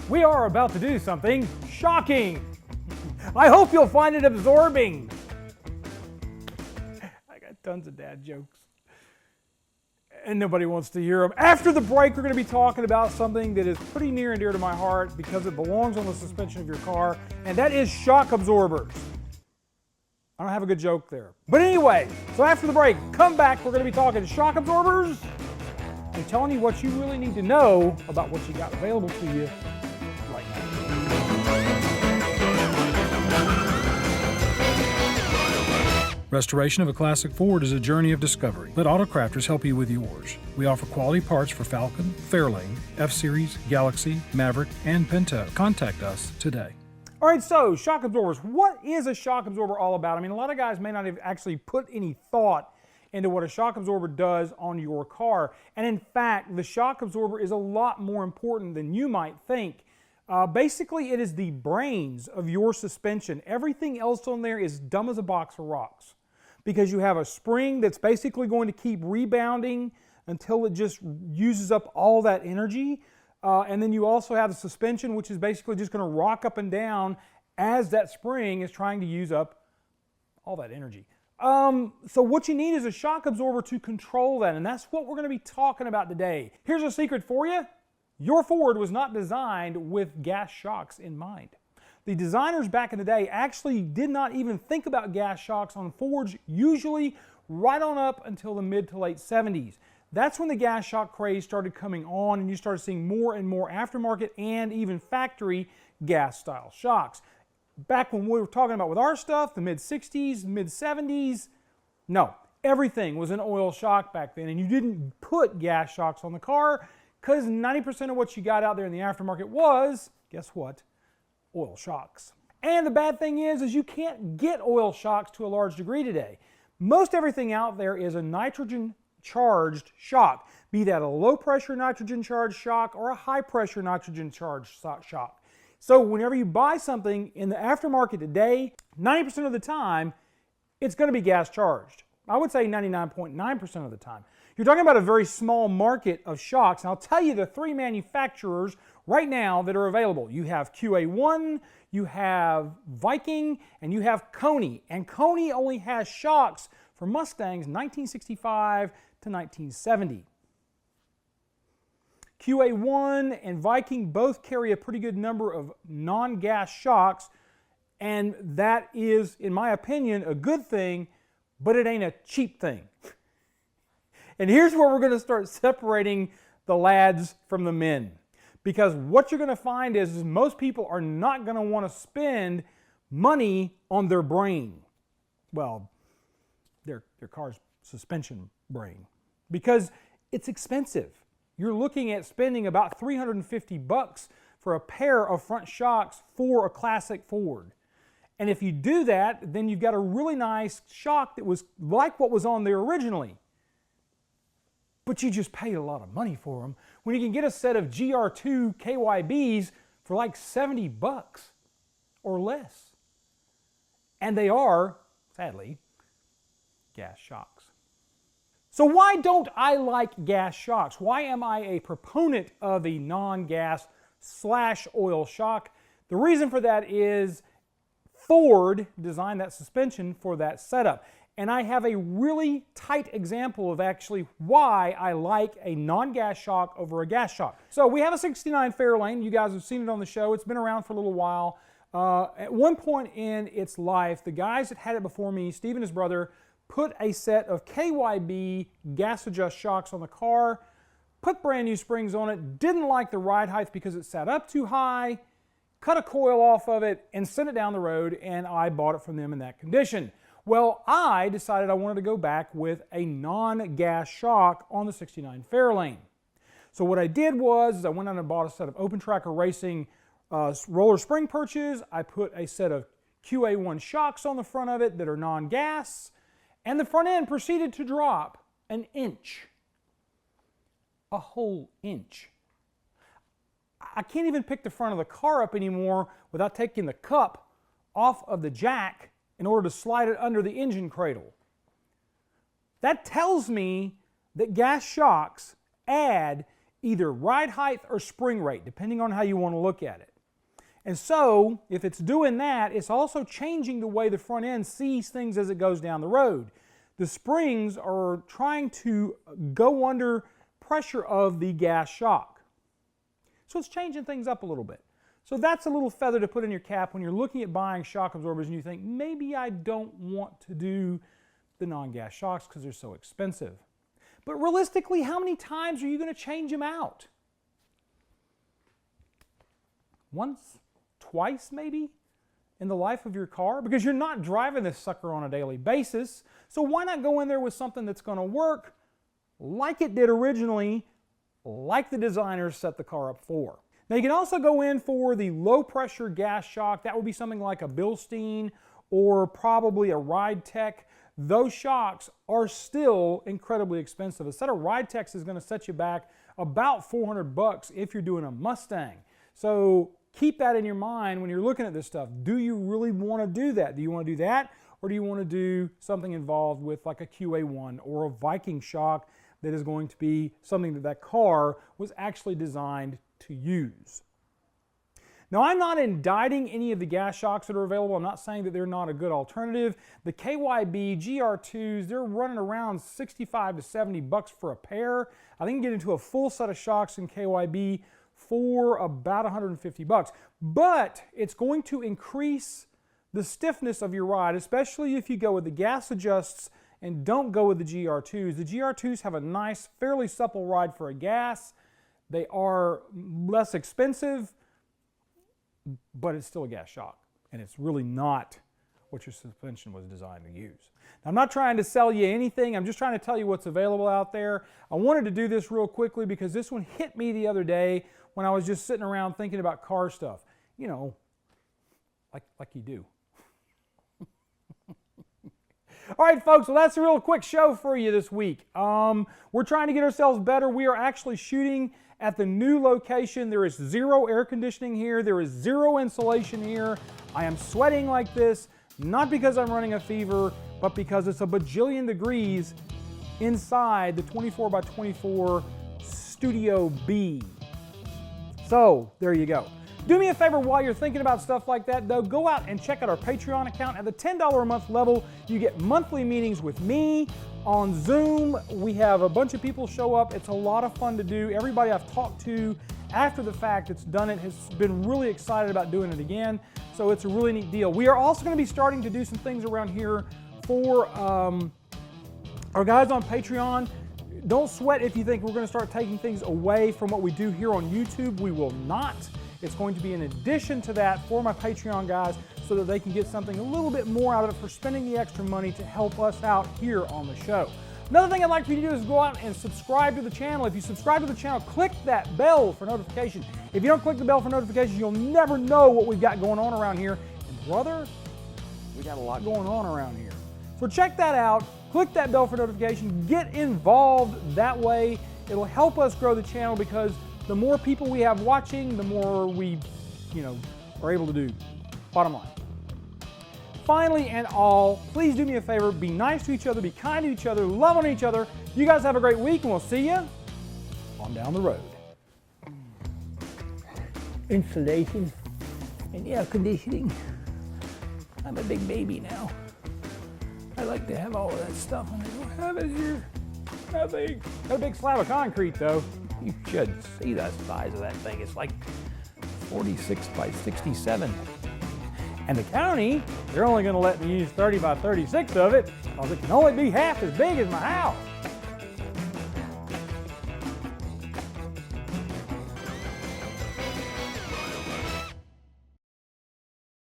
We are about to do something shocking. I hope you'll find it absorbing. I got tons of dad jokes. And nobody wants to hear them. After the break, we're going to be talking about something that is pretty near and dear to my heart because it belongs on the suspension of your car, and that is shock absorbers. I don't have a good joke there. But anyway, so after the break, come back. We're going to be talking shock absorbers and telling you what you really need to know about what you got available to you right now. Restoration of a classic Ford is a journey of discovery. Let Autocrafters help you with yours. We offer quality parts for Falcon, Fairlane, F-Series, Galaxy, Maverick, and Pinto. Contact us today. All right, so shock absorbers. What is a shock absorber all about? I mean, a lot of guys may not have actually put any thought into what a shock absorber does on your car. And in fact, the shock absorber is a lot more important than you might think. Basically, it is the brains of your suspension. Everything else on there is dumb as a box of rocks because you have a spring that's basically going to keep rebounding until it just uses up all that energy. And then you also have the suspension, which is basically just going to rock up and down as that spring is trying to use up all that energy. So what you need is a shock absorber to control that, and that's what we're going to be talking about today. Here's a secret for you. Your Ford was not designed with gas shocks in mind. The designers back in the day actually did not even think about gas shocks on Fords, usually right on up until the mid to late 70s. That's when the gas shock craze started coming on and you started seeing more and more aftermarket and even factory gas style shocks. Back when we were talking about with our stuff, the mid 60s, mid 70s, no, everything was an oil shock back then, and you didn't put gas shocks on the car because 90% of what you got out there in the aftermarket was, guess what, oil shocks. And the bad thing is you can't get oil shocks to a large degree today. Most everything out there is a nitrogen charged shock, be that a low pressure nitrogen charged shock or a high pressure nitrogen charged shock. So whenever you buy something in the aftermarket today, 90% of the time, it's going to be gas charged. I would say 99.9% of the time. You're talking about a very small market of shocks, and I'll tell you the three manufacturers right now that are available. You have QA1, you have Viking, and you have Koni. And Koni only has shocks for Mustangs 1965 to 1970. QA1 and Viking both carry a pretty good number of non-gas shocks, and that is, in my opinion, a good thing, but it ain't a cheap thing. And here's where we're going to start separating the lads from the men. Because what you're going to find is most people are not going to want to spend money on their brain. Well, their car's suspension brain. Because it's expensive. You're looking at spending about $350 for a pair of front shocks for a classic Ford. And if you do that, then you've got a really nice shock that was like what was on there originally. But you just paid a lot of money for them when you can get a set of GR2 KYBs for like $70 or less. And they are, sadly, gas shocks. So why don't I like gas shocks? Why am I a proponent of a non-gas / oil shock? The reason for that is Ford designed that suspension for that setup. And I have a really tight example of actually why I like a non-gas shock over a gas shock. So we have a 69 Fairlane. You guys have seen it on the show. It's been around for a little while. At one point in its life, the guys that had it before me, Steve and his brother, put a set of KYB Gas Adjust shocks on the car, put brand new springs on it, didn't like the ride height because it sat up too high, cut a coil off of it, and sent it down the road, and I bought it from them in that condition. Well, I decided I wanted to go back with a non-gas shock on the 69 Fairlane. So what I did was I went out and bought a set of Open Tracker Racing roller spring perches. I put a set of QA1 shocks on the front of it that are non-gas, and the front end proceeded to drop an inch. A whole inch. I can't even pick the front of the car up anymore without taking the cup off of the jack in order to slide it under the engine cradle. That tells me that gas shocks add either ride height or spring rate, depending on how you want to look at it. And so, if it's doing that, it's also changing the way the front end sees things as it goes down the road. The springs are trying to go under pressure of the gas shock. So it's changing things up a little bit. So that's a little feather to put in your cap when you're looking at buying shock absorbers and you think, maybe I don't want to do the non-gas shocks because they're so expensive. But realistically, how many times are you going to change them out? Once? Twice maybe in the life of your car, because you're not driving this sucker on a daily basis. So why not go in there with something that's going to work like it did originally, like the designers set the car up for. Now you can also go in for the low pressure gas shock. That would be something like a Bilstein or probably a Ride Tech. Those shocks are still incredibly expensive. A set of Ride Techs is going to set you back about $400 if you're doing a Mustang. So keep that in your mind when you're looking at this stuff. Do you really want to do that? Do you want to do that, or do you want to do something involved with like a QA1 or a Viking shock that is going to be something that that car was actually designed to use? Now, I'm not indicting any of the gas shocks that are available. I'm not saying that they're not a good alternative. The KYB GR2s, they're running around 65 to 70 bucks for a pair. I think you can get into a full set of shocks in KYB for about 150 bucks. But it's going to increase the stiffness of your ride, especially if you go with the gas adjusts and don't go with the GR2s. The GR2s have a nice, fairly supple ride for a gas. They are less expensive, but it's still a gas shock, and it's really not what your suspension was designed to use. Now, I'm not trying to sell you anything. I'm just trying to tell you what's available out there. I wanted to do this real quickly because this one hit me the other day when I was just sitting around thinking about car stuff. You know, like you do. All right, folks, well, that's a real quick show for you this week. We're trying to get ourselves better. We are actually shooting at the new location. There is zero air conditioning here. There is zero insulation here. I am sweating like this, not because I'm running a fever, but because it's a bajillion degrees inside the 24 by 24 Studio B. So, there you go. Do me a favor while you're thinking about stuff like that, though. Go out and check out our Patreon account. At the $10 a month level, you get monthly meetings with me on Zoom. We have a bunch of people show up. It's a lot of fun to do. Everybody I've talked to after the fact that's done it has been really excited about doing it again. So it's a really neat deal. We are also going to be starting to do some things around here for our guys on Patreon. Don't sweat if you think we're going to start taking things away from what we do here on YouTube. We will not. It's going to be in addition to that for my Patreon guys so that they can get something a little bit more out of it for spending the extra money to help us out here on the show. Another thing I'd like for you to do is go out and subscribe to the channel. If you subscribe to the channel, click that bell for notifications. If you don't click the bell for notifications, you'll never know what we've got going on around here. And brother, we got a lot going on around here. So check that out. Click that bell for notification. Get involved that way. It'll help us grow the channel because the more people we have watching, the more we, are able to do. Bottom line. Finally and all, please do me a favor, be nice to each other, be kind to each other, love on each other. You guys have a great week, and we'll see you on down the road. Insulation and air conditioning. I'm a big baby now. I like to have all of that stuff, and I don't have it here. Nothing. Got a big slab of concrete, though. You should see the size of that thing. It's like 46 by 67. And the county, they're only going to let me use 30 by 36 of it because it can only be half as big as my house.